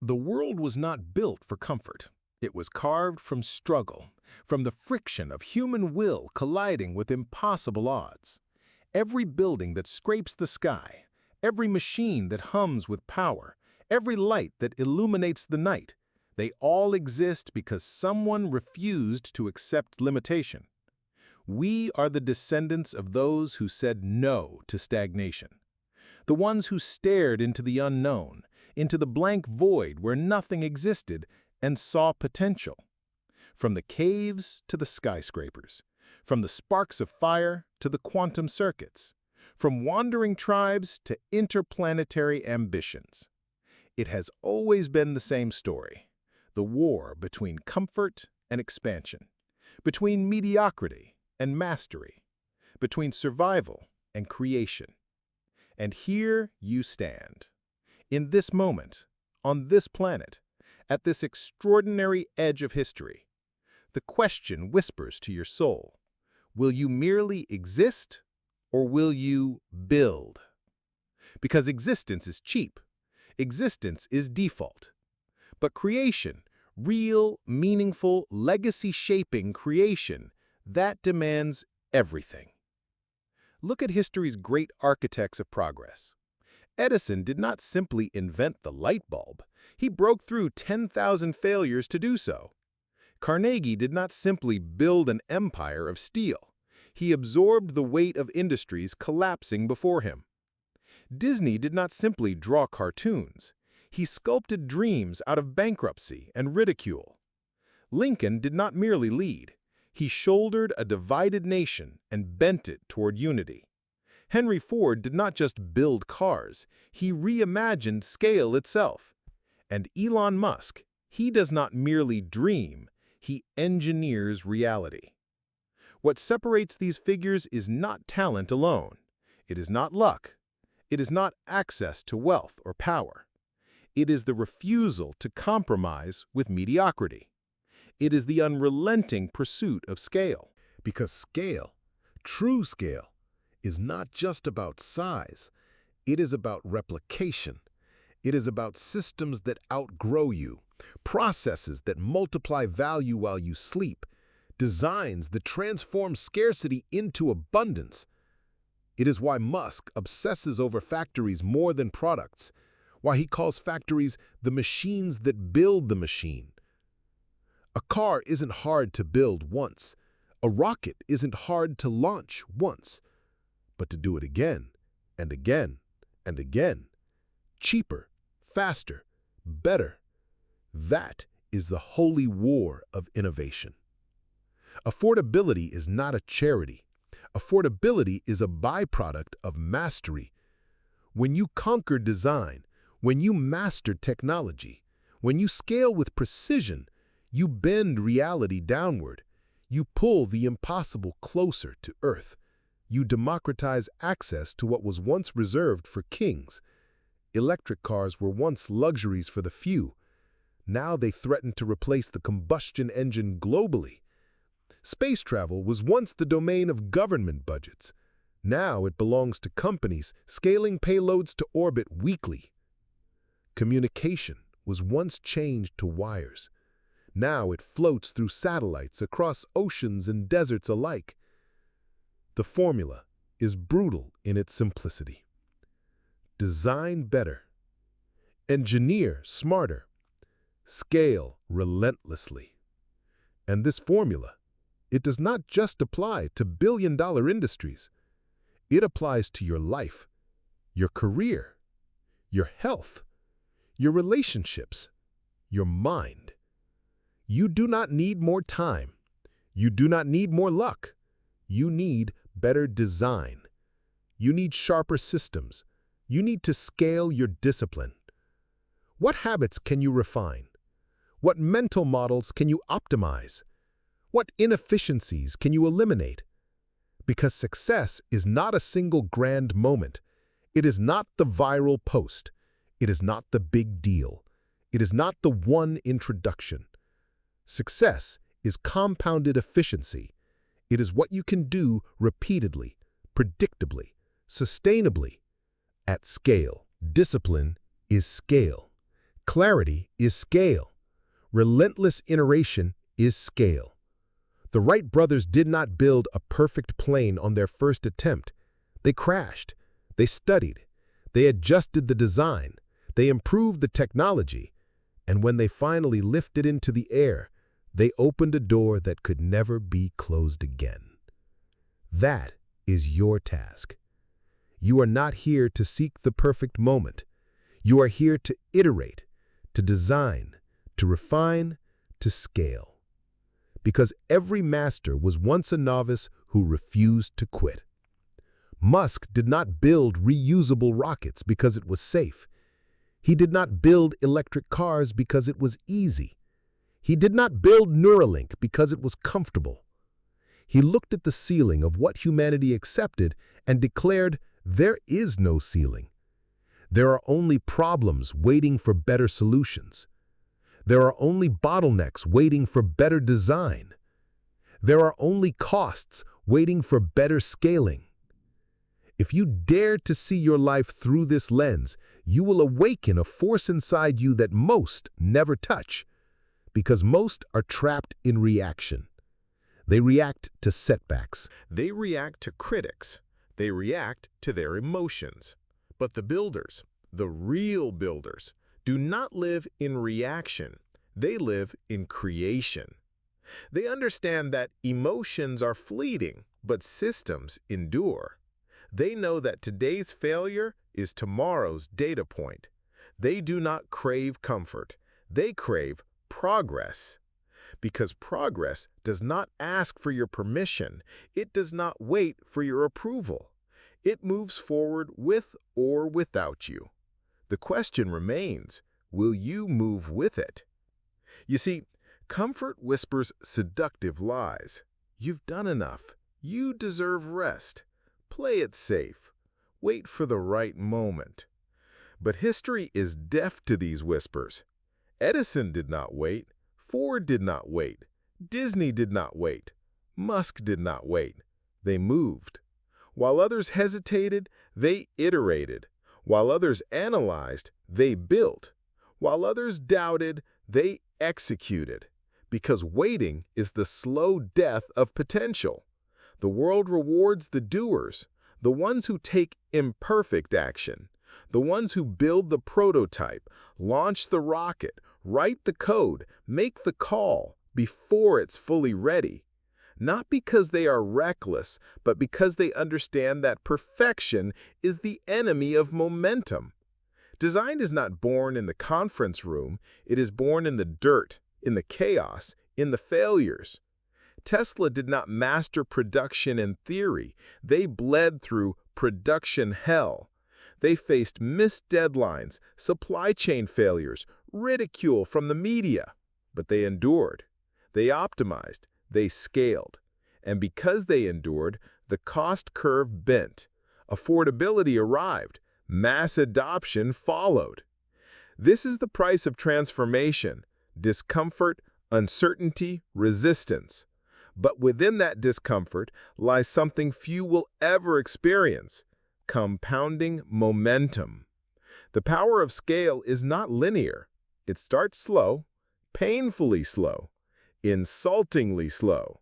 The world was not built for comfort. It was carved from struggle, from the friction of human will colliding with impossible odds. Every building that scrapes the sky, every machine that hums with power, every light that illuminates the night, they all exist because someone refused to accept limitation. We are the descendants of those who said no to stagnation. The ones who stared into the unknown, into the blank void where nothing existed, and saw potential. From the caves to the skyscrapers, from the sparks of fire to the quantum circuits, from wandering tribes to interplanetary ambitions. It has always been the same story, the war between comfort and expansion, between mediocrity and mastery, between survival and creation. And here you stand, in this moment, on this planet, at this extraordinary edge of history. The question whispers to your soul, will you merely exist, or will you build? Because existence is cheap. Existence is default. But creation, real, meaningful, legacy-shaping creation, that demands everything. Look at history's great architects of progress. Edison did not simply invent the light bulb. He broke through 10,000 failures to do so. Carnegie did not simply build an empire of steel. He absorbed the weight of industries collapsing before him. Disney did not simply draw cartoons. He sculpted dreams out of bankruptcy and ridicule. Lincoln did not merely lead. He shouldered a divided nation and bent it toward unity. Henry Ford did not just build cars, he reimagined scale itself. And Elon Musk, he does not merely dream, he engineers reality. What separates these figures is not talent alone. It is not luck. It is not access to wealth or power. It is the refusal to compromise with mediocrity. It is the unrelenting pursuit of scale. Because scale, true scale, is not just about size. It is about replication. It is about systems that outgrow you, processes that multiply value while you sleep, designs that transform scarcity into abundance. It is why Musk obsesses over factories more than products, why he calls factories the machines that build the machine. A car isn't hard to build once. A rocket isn't hard to launch once. But to do it again, and again, and again, cheaper, faster, better, that is the holy war of innovation. Affordability is not a charity. Affordability is a byproduct of mastery. When you conquer design, when you master technology, when you scale with precision, you bend reality downward. You pull the impossible closer to Earth. You democratize access to what was once reserved for kings. Electric cars were once luxuries for the few. Now they threaten to replace the combustion engine globally. Space travel was once the domain of government budgets. Now it belongs to companies scaling payloads to orbit weekly. Communication was once chained to wires. Now it floats through satellites across oceans and deserts alike. The formula is brutal in its simplicity. Design better. Engineer smarter. Scale relentlessly. And this formula, it does not just apply to billion-dollar industries. It applies to your life, your career, your health, your relationships, your mind. You do not need more time. You do not need more luck. You need better design. You need sharper systems. You need to scale your discipline. What habits can you refine? What mental models can you optimize? What inefficiencies can you eliminate? Because success is not a single grand moment. It is not the viral post. It is not the big deal. It is not the one introduction. Success is compounded efficiency. It is what you can do repeatedly, predictably, sustainably, at scale. Discipline is scale. Clarity is scale. Relentless iteration is scale. The Wright brothers did not build a perfect plane on their first attempt. They crashed. They studied. They adjusted the design. They improved the technology. And when they finally lifted into the air, they opened a door that could never be closed again. That is your task. You are not here to seek the perfect moment. You are here to iterate, to design, to refine, to scale. Because every master was once a novice who refused to quit. Musk did not build reusable rockets because it was safe. He did not build electric cars because it was easy. He did not build Neuralink because it was comfortable. He looked at the ceiling of what humanity accepted and declared, there is no ceiling. There are only problems waiting for better solutions. There are only bottlenecks waiting for better design. There are only costs waiting for better scaling. If you dare to see your life through this lens, you will awaken a force inside you that most never touch, because most are trapped in reaction. They react to setbacks. They react to critics. They react to their emotions. But the builders, the real builders, do not live in reaction. They live in creation. They understand that emotions are fleeting, but systems endure. They know that today's failure is tomorrow's data point. They do not crave comfort. They crave progress. Because progress does not ask for your permission. It does not wait for your approval. It moves forward with or without you. The question remains, will you move with it? You see, comfort whispers seductive lies. You've done enough. You deserve rest. Play it safe. Wait for the right moment. But history is deaf to these whispers. Edison did not wait. Ford did not wait. Disney did not wait. Musk did not wait. They moved. While others hesitated, they iterated. While others analyzed, they built. While others doubted, they executed. Because waiting is the slow death of potential. The world rewards the doers, the ones who take imperfect action, the ones who build the prototype, launch the rocket, write the code, make the call before it's fully ready. Not because they are reckless, but because they understand that perfection is the enemy of momentum. Design is not born in the conference room. It is born in the dirt, in the chaos, in the failures. Tesla did not master production in theory. They bled through production hell. They faced missed deadlines, supply chain failures, ridicule from the media. But they endured. They optimized. They scaled. And because they endured, the cost curve bent. Affordability arrived. Mass adoption followed. This is the price of transformation: discomfort, uncertainty, resistance. But within that discomfort lies something few will ever experience: compounding momentum. The power of scale is not linear. It starts slow, painfully slow, insultingly slow.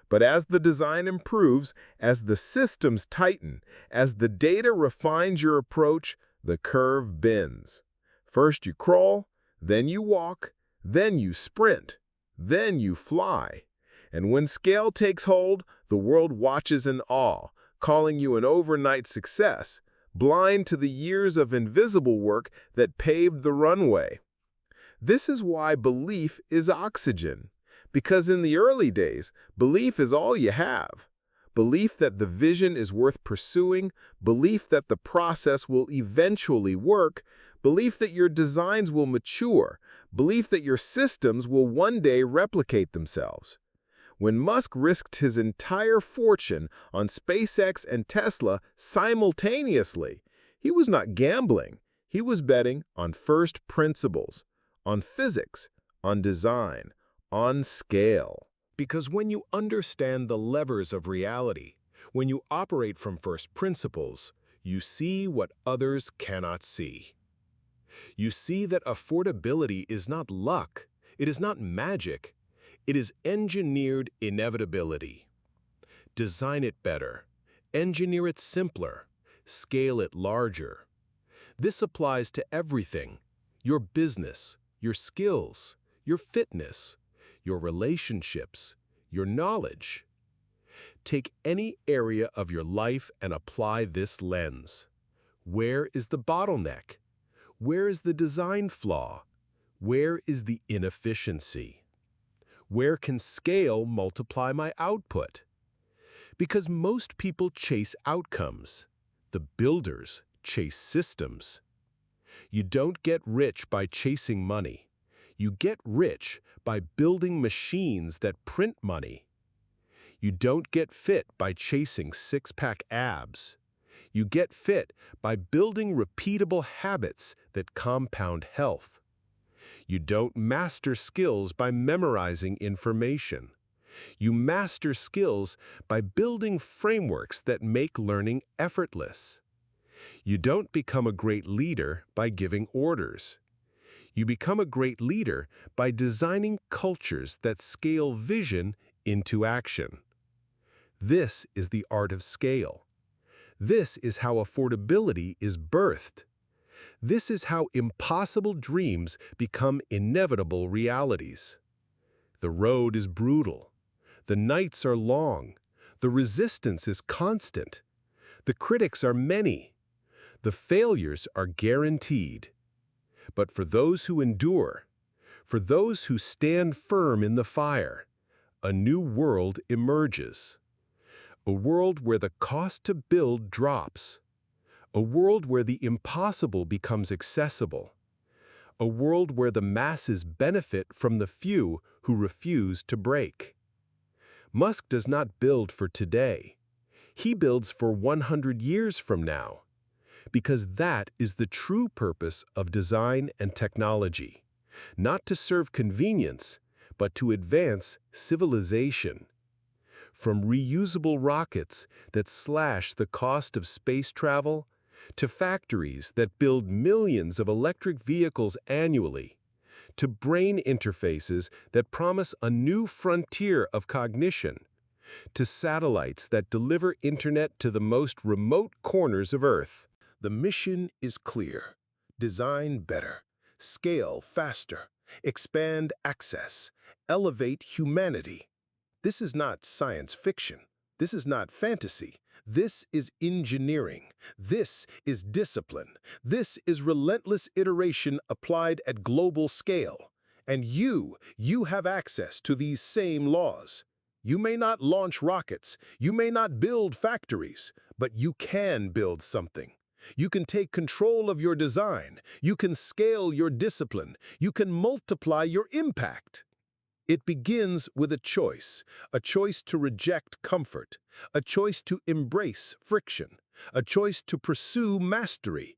But as the design improves, as the systems tighten, as the data refines your approach, the curve bends. First you crawl, then you walk, then you sprint, then you fly. And when scale takes hold, the world watches in awe, calling you an overnight success, blind to the years of invisible work that paved the runway. This is why belief is oxygen. Because in the early days, belief is all you have. Belief that the vision is worth pursuing, belief that the process will eventually work, belief that your designs will mature, belief that your systems will one day replicate themselves. When Musk risked his entire fortune on SpaceX and Tesla simultaneously, he was not gambling. He was betting on first principles, on physics, on design, on scale. Because when you understand the levers of reality, when you operate from first principles, you see what others cannot see. You see that affordability is not luck, it is not magic, it is engineered inevitability. Design it better, engineer it simpler, scale it larger. This applies to everything: your business, your skills, your fitness, your relationships, your knowledge. Take any area of your life and apply this lens. Where is the bottleneck? Where is the design flaw? Where is the inefficiency? Where can scale multiply my output? Because most people chase outcomes. The builders chase systems. You don't get rich by chasing money. You get rich by building machines that print money. You don't get fit by chasing six-pack abs. You get fit by building repeatable habits that compound health. You don't master skills by memorizing information. You master skills by building frameworks that make learning effortless. You don't become a great leader by giving orders. You become a great leader by designing cultures that scale vision into action. This is the art of scale. This is how affordability is birthed. This is how impossible dreams become inevitable realities. The road is brutal. The nights are long. The resistance is constant. The critics are many. The failures are guaranteed. But for those who endure, for those who stand firm in the fire, a new world emerges. A world where the cost to build drops. A world where the impossible becomes accessible. A world where the masses benefit from the few who refuse to break. Musk does not build for today. He builds for 100 years from now. Because that is the true purpose of design and technology. Not to serve convenience, but to advance civilization. From reusable rockets that slash the cost of space travel, to factories that build millions of electric vehicles annually, to brain interfaces that promise a new frontier of cognition, to satellites that deliver internet to the most remote corners of Earth. The mission is clear. Design better, scale faster, expand access, elevate humanity. This is not science fiction. This is not fantasy. This is engineering. This is discipline. This is relentless iteration applied at global scale. And you have access to these same laws. You may not launch rockets. You may not build factories, but you can build something. You can take control of your design. You can scale your discipline. You can multiply your impact. It begins with a choice to reject comfort, a choice to embrace friction, a choice to pursue mastery.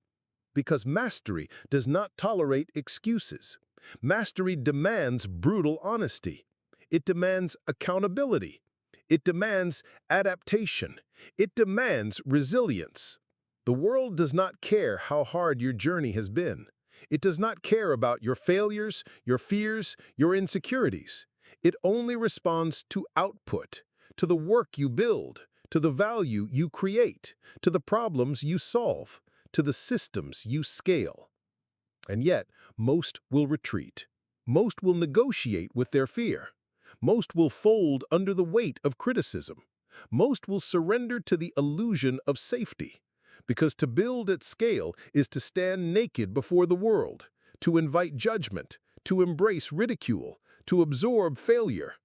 Because mastery does not tolerate excuses. Mastery demands brutal honesty. It demands accountability. It demands adaptation. It demands resilience. The world does not care how hard your journey has been. It does not care about your failures, your fears, your insecurities. It only responds to output, to the work you build, to the value you create, to the problems you solve, to the systems you scale. And yet, most will retreat. Most will negotiate with their fear. Most will fold under the weight of criticism. Most will surrender to the illusion of safety. Because to build at scale is to stand naked before the world, to invite judgment, to embrace ridicule, to absorb failure.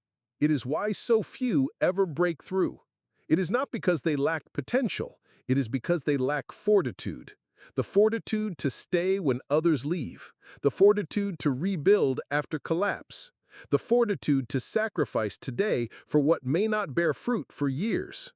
It is why so few ever break through. It is not because they lack potential, it is because they lack fortitude. The fortitude to stay when others leave, the fortitude to rebuild after collapse, the fortitude to sacrifice today for what may not bear fruit for years.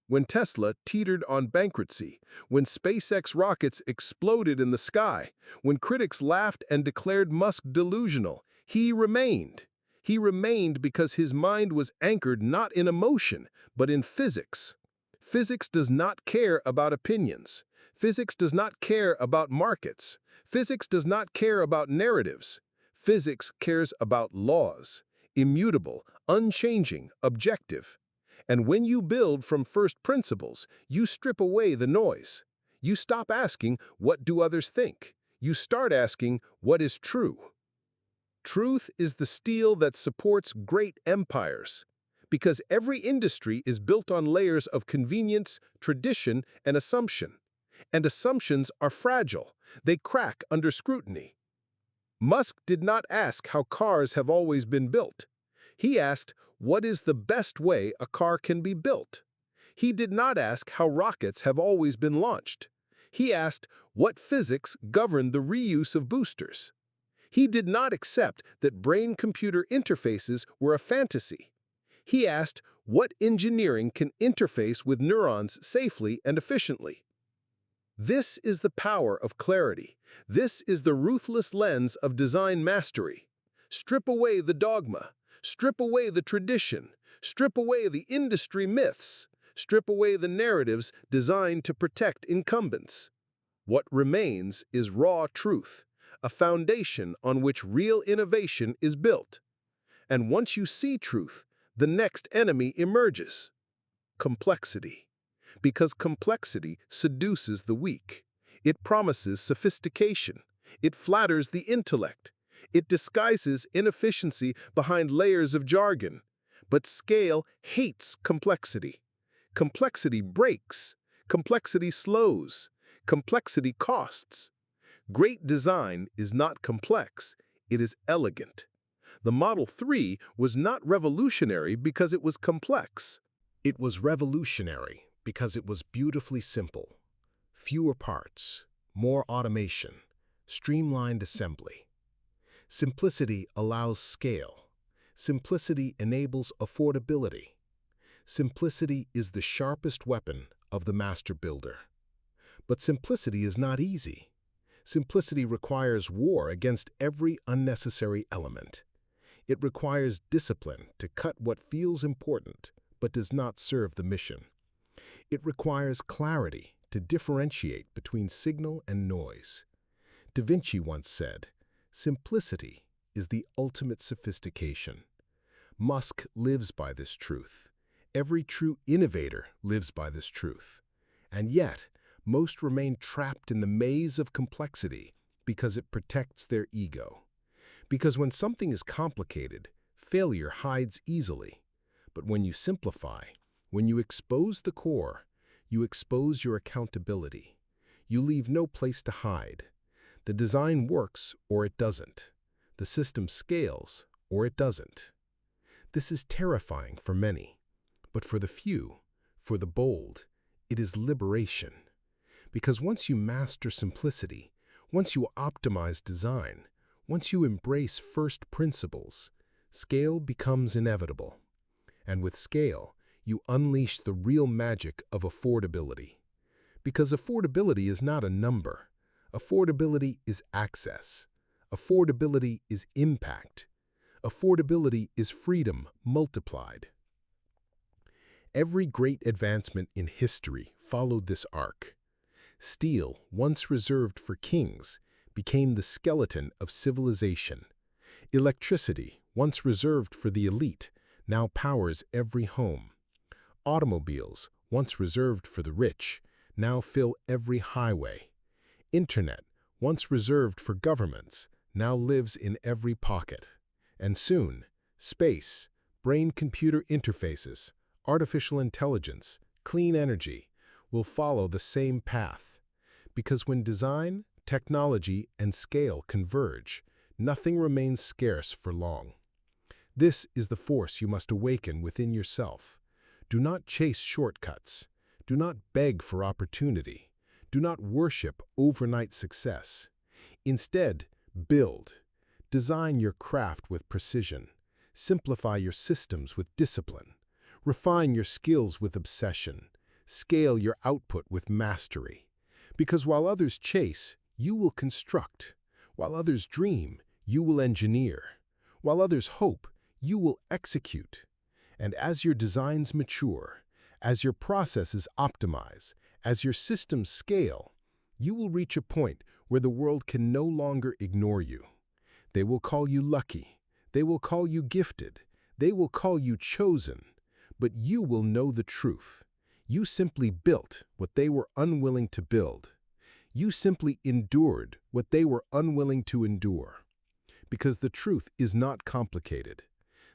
When Tesla teetered on bankruptcy, when SpaceX rockets exploded in the sky, when critics laughed and declared Musk delusional, he remained. He remained because his mind was anchored not in emotion, but in physics. Physics does not care about opinions. Physics does not care about markets. Physics does not care about narratives. Physics cares about laws, immutable, unchanging, objective. And when you build from first principles, you strip away the noise. You stop asking, what do others think? You start asking, what is true? Truth is the steel that supports great empires, because every industry is built on layers of convenience, tradition, and assumption. And assumptions are fragile. They crack under scrutiny. Musk did not ask how cars have always been built. He asked, what is the best way a car can be built? He did not ask how rockets have always been launched. He asked, what physics govern the reuse of boosters? He did not accept that brain-computer interfaces were a fantasy. He asked, what engineering can interface with neurons safely and efficiently? This is the power of clarity. This is the ruthless lens of design mastery. Strip away the dogma. Strip away the tradition. Strip away the industry myths. Strip away the narratives designed to protect incumbents. What remains is raw truth, a foundation on which real innovation is built. And once you see truth, the next enemy emerges: complexity. Because complexity seduces the weak. It promises sophistication. It flatters the intellect. It disguises inefficiency behind layers of jargon. But scale hates complexity. Complexity breaks. Complexity slows. Complexity costs. Great design is not complex, it is elegant. The Model 3 was not revolutionary because it was complex. It was revolutionary because it was beautifully simple. Fewer parts, more automation, streamlined assembly. Simplicity allows scale. Simplicity enables affordability. Simplicity is the sharpest weapon of the master builder. But simplicity is not easy. Simplicity requires war against every unnecessary element. It requires discipline to cut what feels important but does not serve the mission. It requires clarity to differentiate between signal and noise. Da Vinci once said, "Simplicity is the ultimate sophistication." Musk lives by this truth. Every true innovator lives by this truth. And yet, most remain trapped in the maze of complexity because it protects their ego. Because when something is complicated, failure hides easily. But when you simplify, when you expose the core, you expose your accountability. You leave no place to hide. The design works or it doesn't. The system scales or it doesn't. This is terrifying for many. But for the few, for the bold, it is liberation. Because once you master simplicity, once you optimize design, once you embrace first principles, scale becomes inevitable. And with scale, you unleash the real magic of affordability. Because affordability is not a number. Affordability is access. Affordability is impact. Affordability is freedom multiplied. Every great advancement in history followed this arc. Steel, once reserved for kings, became the skeleton of civilization. Electricity, once reserved for the elite, now powers every home. Automobiles, once reserved for the rich, now fill every highway. Internet, once reserved for governments, now lives in every pocket. And soon, space, brain-computer interfaces, artificial intelligence, clean energy, will follow the same path. Because when design, technology, and scale converge, nothing remains scarce for long. This is the force you must awaken within yourself. Do not chase shortcuts. Do not beg for opportunity. Do not worship overnight success. Instead, build. Design your craft with precision. Simplify your systems with discipline. Refine your skills with obsession. Scale your output with mastery. Because while others chase, you will construct. While others dream, you will engineer. While others hope, you will execute. And as your designs mature, as your processes optimize, as your systems scale, You will reach a point where the world can no longer ignore you. They will call you lucky. They will call you gifted. They will call you chosen. But you will know the truth. You simply built what they were unwilling to build. You simply endured what they were unwilling to endure. Because the truth is not complicated.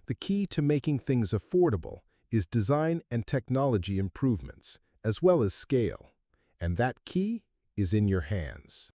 The key to making things affordable is design and technology improvements, as well as scale. And that key is in your hands.